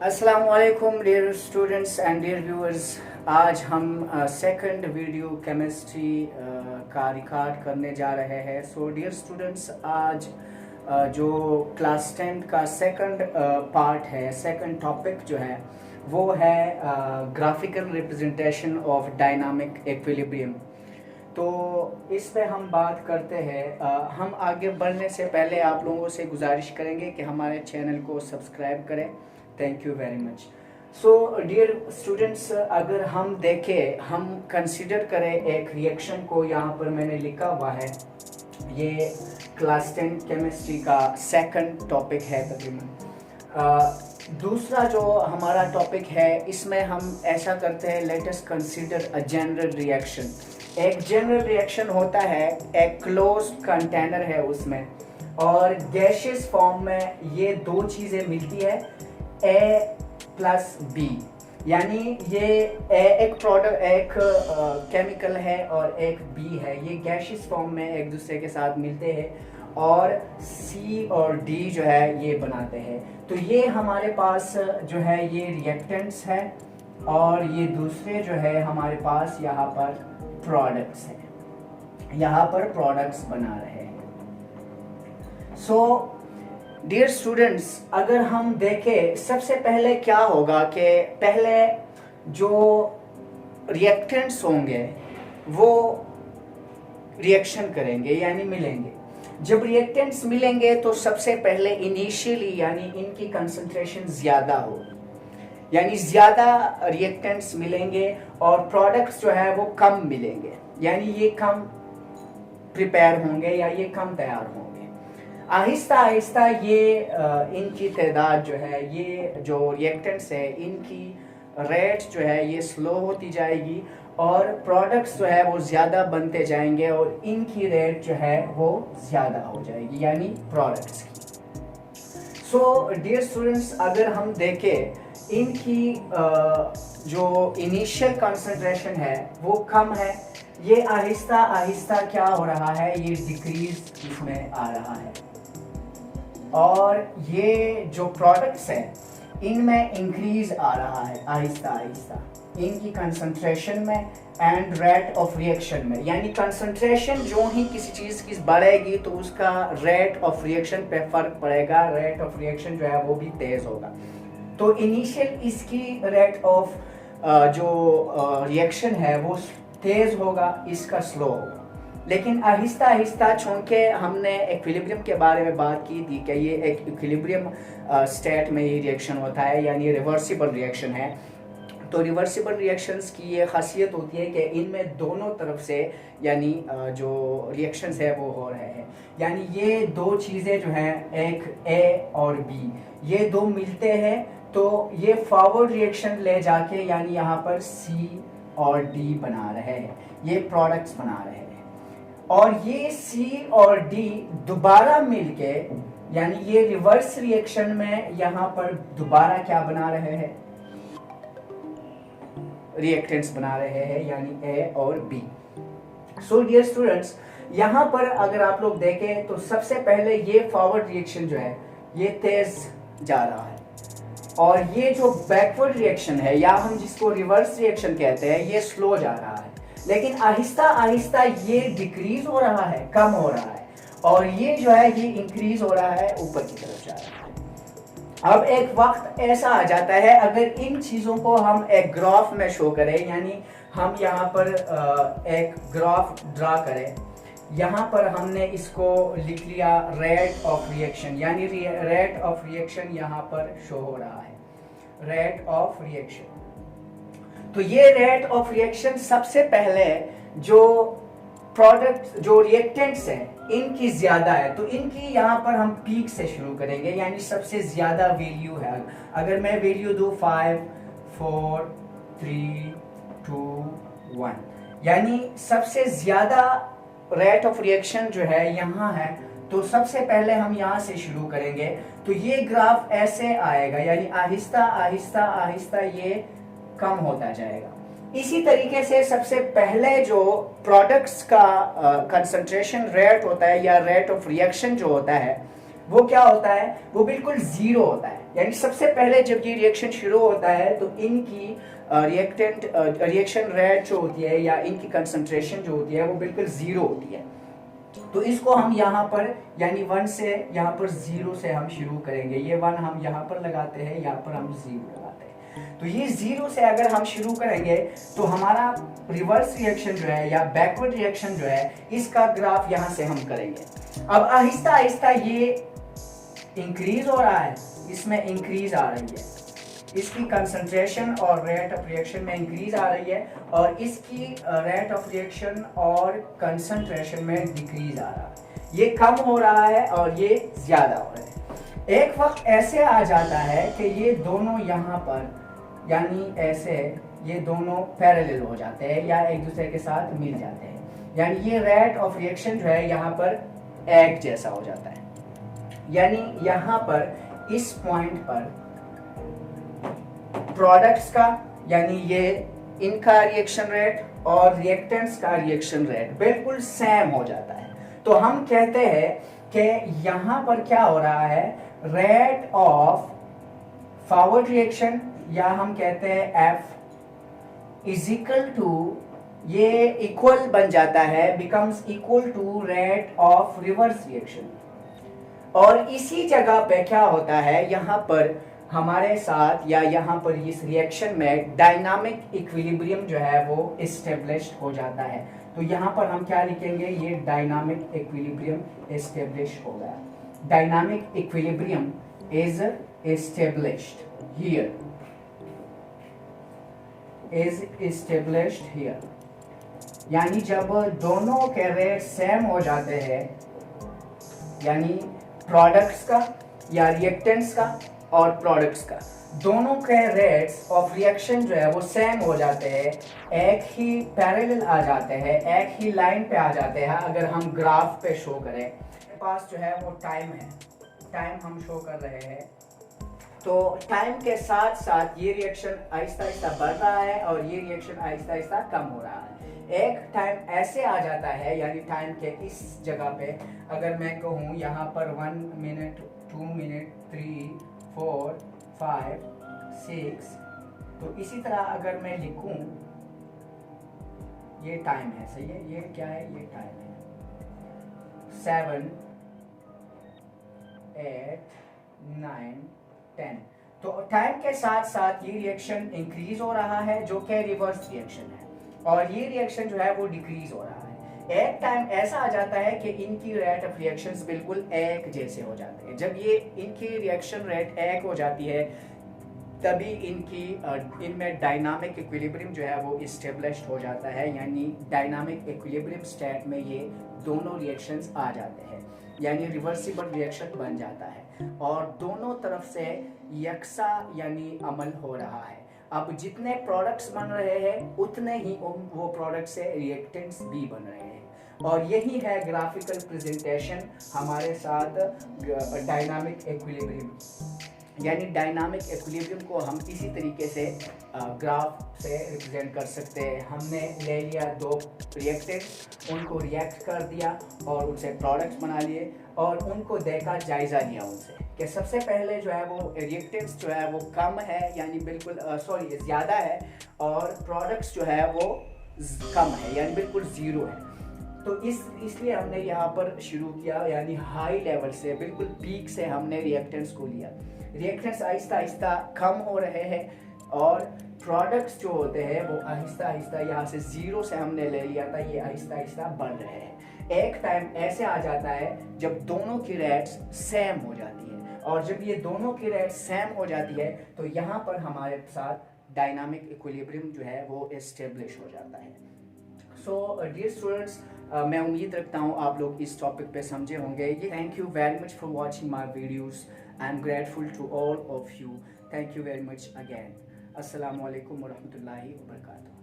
अस्सलाम वालेकुम dear students and dear viewers. आज हम सेकंड वीडियो केमिस्ट्री का रिकॉर्ड करने जा रहे हैं। सो डियर स्टूडेंट्स, आज जो क्लास 10 का सेकंड पार्ट है, सेकंड टॉपिक जो है वो है graphical representation of dynamic equilibrium. तो इस पे हम बात करते हैं। हम आगे बढ़ने से पहले आप लोगों से गुजारिश करेंगे कि हमारे चैनल को सब्सक्राइब करें। Thank you very much. So dear students, अगर हम देखें, हम कंसिडर करें एक रिएक्शन को, यहाँ पर मैंने लिखा हुआ है, ये क्लास 10 केमिस्ट्री का सेकंड टॉपिक है तकरीबन। दूसरा जो हमारा टॉपिक है, इसमें हम ऐसा करते हैं, let us consider a general reaction. एक जनरल रिएक्शन होता है, एक क्लोज्ड कंटेनर है उसमें, और गैसियस फॉर्म में ये दो चीज़ें मिलती है, A प्लस बी, यानी ये एक प्रोडक्ट, एक केमिकल है और एक बी है। ये गैसियस फॉर्म में एक दूसरे के साथ मिलते हैं और सी और डी जो है ये बनाते हैं। तो ये हमारे पास जो है ये रिएक्टेंट्स है, और ये दूसरे जो है हमारे पास यहाँ पर प्रोडक्ट्स हैं, यहाँ पर प्रोडक्ट्स बना रहे हैं। सो डियर स्टूडेंट्स, अगर हम देखें, सबसे पहले क्या होगा कि पहले जो रिएक्टेंट्स होंगे वो रिएक्शन करेंगे यानी मिलेंगे। जब रिएक्टेंट्स मिलेंगे तो सबसे पहले इनिशियली यानी इनकी कंसंट्रेशन ज़्यादा होगी, यानी ज़्यादा रिएक्टेंट्स मिलेंगे, और प्रोडक्ट्स जो है वो कम मिलेंगे, यानी ये कम प्रिपेयर होंगे या ये कम तैयार होंगे। आहिस्ता आहिस्ता ये इनकी तादाद जो है, ये जो रिएक्टेंट्स है, इनकी रेट जो है ये स्लो होती जाएगी, और प्रोडक्ट्स जो है वो ज़्यादा बनते जाएंगे, और इनकी रेट जो है वो ज़्यादा हो जाएगी, यानी प्रोडक्ट्स की। सो डियर स्टूडेंट्स, अगर हम देखें, इनकी जो इनिशियल कंसंट्रेशन है वो कम है, ये आहिस्ता आहिस्ता क्या हो रहा है, ये डिक्रीज इसमें आ रहा है, और ये जो प्रोडक्ट्स हैं इनमें इंक्रीज आ रहा है आहिस्ता आहिस्ता, इनकी कंसंट्रेशन में एंड रेट ऑफ रिएक्शन में। यानी कंसंट्रेशन जो ही किसी चीज़ की बढ़ेगी तो उसका रेट ऑफ रिएक्शन पे फर्क पड़ेगा, रेट ऑफ रिएक्शन जो है वो भी तेज़ होगा। तो इनिशियल इसकी रेट ऑफ जो रिएक्शन है वो तेज़ होगा, इसका स्लो होगा। लेकिन आहिस्ता आहिस्ता, चूँकि हमने इक्विलिब्रियम के बारे में बात की थी कि ये एक इक्विलिब्रियम स्टेट में ये रिएक्शन होता है, यानी रिवर्सिबल रिएक्शन है। तो रिवर्सिबल रिएक्शंस की ये खासियत होती है कि इनमें दोनों तरफ से यानी जो रिएक्शंस है वो हो रहे हैं, यानी ये दो चीज़ें जो हैं, एक ए और बी, ये दो मिलते हैं तो ये फॉरवर्ड रिएक्शन ले जाके यानी यहाँ पर सी और डी बना रहे हैं, ये प्रोडक्ट्स बना रहे हैं, और ये सी और डी दोबारा मिलके यानी ये रिवर्स रिएक्शन में यहाँ पर दोबारा क्या बना रहे हैं, रिएक्टेंट्स बना रहे हैं, यानी ए और बी। सो डियर स्टूडेंट्स, यहाँ पर अगर आप लोग देखें तो सबसे पहले ये फॉरवर्ड रिएक्शन जो है ये तेज जा रहा है, और ये जो बैकवर्ड रिएक्शन है या हम जिसको रिवर्स रिएक्शन कहते हैं ये स्लो जा रहा है। लेकिन आहिस्ता आहिस्ता ये डिक्रीज हो रहा है, कम हो रहा है, और ये जो है ये इंक्रीज हो रहा है, ऊपर की तरफ जा रहा है। अब एक वक्त ऐसा आ जाता है, अगर इन चीज़ों को हम एक ग्राफ में शो करें, यानी हम यहाँ पर एक ग्राफ ड्रा करें, यहाँ पर हमने इसको लिख लिया रेट ऑफ रिएक्शन, यानी रेट ऑफ रिएक्शन यहाँ पर शो हो रहा है, रेट ऑफ रिएक्शन। तो ये रेट ऑफ रिएक्शन सबसे पहले जो प्रोडक्ट जो रिएक्टेंट्स हैं इनकी ज़्यादा है, तो इनकी यहाँ पर हम पीक से शुरू करेंगे, यानी सबसे ज़्यादा वैल्यू है। अगर मैं वैल्यू दूँ 5 4 3 2 1, यानी सबसे ज़्यादा रेट ऑफ रिएक्शन जो है यहाँ है, तो सबसे पहले हम यहाँ से शुरू करेंगे। तो ये ग्राफ ऐसे आएगा, यानी आहिस्ता आहिस्ता आहिस्ता ये कम होता जाएगा। इसी तरीके से सबसे पहले जो प्रोडक्ट्स का कंसंट्रेशन रेट होता है या रेट ऑफ रिएक्शन जो होता है वो क्या होता है, वो बिल्कुल जीरो होता है। यानी सबसे पहले जब ये रिएक्शन शुरू होता है तो इनकी रिएक्शन रेट जो होती है या इनकी कंसंट्रेशन जो होती है वो बिल्कुल जीरो होती है। तो इसको हम यहाँ पर यानी 1 से यहाँ पर 0 से हम शुरू करेंगे। ये 1 हम यहाँ पर लगाते हैं, यहाँ पर हम 0 लगाते हैं। तो ये 0 से अगर हम शुरू करेंगे तो हमारा रिवर्स रिएक्शन जो है या बैकवर्ड रिएक्शन जो है इसका ग्राफ यहाँ से हम करेंगे। अब आहिस्ता आहिस्ता ये इंक्रीज हो रहा है, इसमें इंक्रीज आ रही है, इसकी कंसंट्रेशन और रेट ऑफ रिएक्शन में इंक्रीज आ रही है और इसकी रेट ऑफ रिएक्शन और कंसंट्रेशन में डिक्रीज आ रहा है। ये कम हो रहा है और ये ज्यादा हो रहा है। एक वक्त ऐसे आ जाता है कि ये दोनों यहाँ पर यानी ऐसे ये दोनों पैरेलल हो जाते हैं या एक दूसरे के साथ मिल जाते हैं। यानी ये रेट ऑफ रिएक्शन जो है यहाँ पर एक जैसा हो जाता है। यानी यहाँ पर इस पॉइंट पर प्रोडक्ट्स का यानी ये इनका रिएक्शन रेट और रिएक्टेंट्स का रिएक्शन रेट बिल्कुल सेम हो जाता है। तो हम कहते हैं कि यहाँ पर क्या हो रहा है, रेट ऑफ फॉरवर्ड रिएक्शन या हम कहते हैं F इज इक्वल टू, ये इक्वल बन जाता है, becomes equal to rate of reverse reaction. और इसी जगह पे क्या होता है, यहाँ पर हमारे साथ या यहाँ पर इस रिएक्शन में डायनामिक इक्विलिब्रियम जो है वो एस्टेब्लिश्ड हो जाता है। तो यहाँ पर हम क्या लिखेंगे, ये डायनामिक इक्विलिब्रियम एस्टेब्लिश हो गया। Dynamic equilibrium is established here, is established here. यानी जब दोनों के रेट सेम हो जाते हैं, यानी प्रोडक्ट्स का या रिएक्टेंट्स का और प्रोडक्ट्स का, दोनों के रेट्स ऑफ रिएक्शन जो है वो सेम हो जाते हैं, एक ही पैरेलल आ जाते हैं, एक ही लाइन पे आ जाते हैं। अगर हम ग्राफ पे शो करें, मेरे पास जो है वो टाइम है, टाइम हम शो कर रहे हैं। तो टाइम के साथ साथ ये रिएक्शन आहिस्ता आहिस्ता बढ़ रहा है और ये रिएक्शन आहिस्ता आहिस्ता कम हो रहा है। एक टाइम ऐसे आ जाता है, यानी टाइम के इस जगह पे अगर मैं कहूँ यहाँ पर 1 मिनट, 2 मिनट, 3, 4, 5, 6, तो इसी तरह अगर मैं लिखूं, ये टाइम है, सही है, ये क्या है, ये टाइम है, 7, 8, 9, 10। तो टाइम के साथ साथ ये रिएक्शन इंक्रीज हो रहा है जो कि रिवर्स रिएक्शन है, और ये रिएक्शन जो है वो डिक्रीज हो रहा है। एक टाइम ऐसा आ जाता है कि इनकी रेट ऑफ रिएक्शंस बिल्कुल एक जैसे हो जाते हैं। जब ये इनकी रिएक्शन रेट एक हो जाती है तभी इनमें डायनामिक इक्विलिब्रियम जो है वो इस्टेब्लिश्ड हो जाता है। यानी डायनामिक इक्विलिब्रियम स्टेट में ये दोनों रिएक्शंस आ जाते हैं, यानी रिवर्सिबल रिएक्शन बन जाता है और दोनों तरफ से यकसा यानी अमल हो रहा है। अब जितने प्रोडक्ट्स बन रहे हैं उतने ही वो प्रोडक्ट से रिएक्टेंट्स भी बन रहे हैं, और यही है ग्राफिकल प्रेजेंटेशन हमारे साथ डायनामिक इक्विलिब्रियम। यानी डायनामिक इक्विलिब्रियम को हम इसी तरीके से ग्राफ से रिप्रेजेंट कर सकते हैं। हमने ले लिया दो रिएक्टेंट्स, उनको रिएक्ट कर दिया और उनसे प्रोडक्ट्स बना लिए और उनको देखा, जायज़ा लिया उनसे कि सबसे पहले जो है वो रिएक्टेंट्स जो है वो कम है, यानी बिल्कुल ज़्यादा है, और प्रोडक्ट्स जो है वो कम है यानी बिल्कुल ज़ीरो है। तो इसलिए हमने यहाँ पर शुरू किया, यानी हाई लेवल से, बिल्कुल पीक से हमने रिएक्टेंट्स को लिया। रिएक्टेंट्स आहिस्ता आहिस्ता कम हो रहे हैं और प्रोडक्ट्स जो होते हैं वो आहिस्ता आहिस्ता, यहाँ से 0 से हमने ले लिया था, ये आहिस्ता आहिस्ता बढ़ रहे हैं। एक टाइम ऐसे आ जाता है जब दोनों की रेट्स सेम हो जाती है, और जब ये दोनों की रेट्स सेम हो जाती है तो यहाँ पर हमारे साथ डायनामिक इक्विलिब्रियम जो है वो एस्टेब्लिश हो जाता है। सो डियर स्टूडेंट्स, मैं उम्मीद रखता हूँ आप लोग इस टॉपिक पे समझे होंगे। Thank you very much for watching my videos. I am grateful to all of you. Thank you very much again. अस्सलामु अलैकुम वरहमतुल्लाहि वबरकातुहू।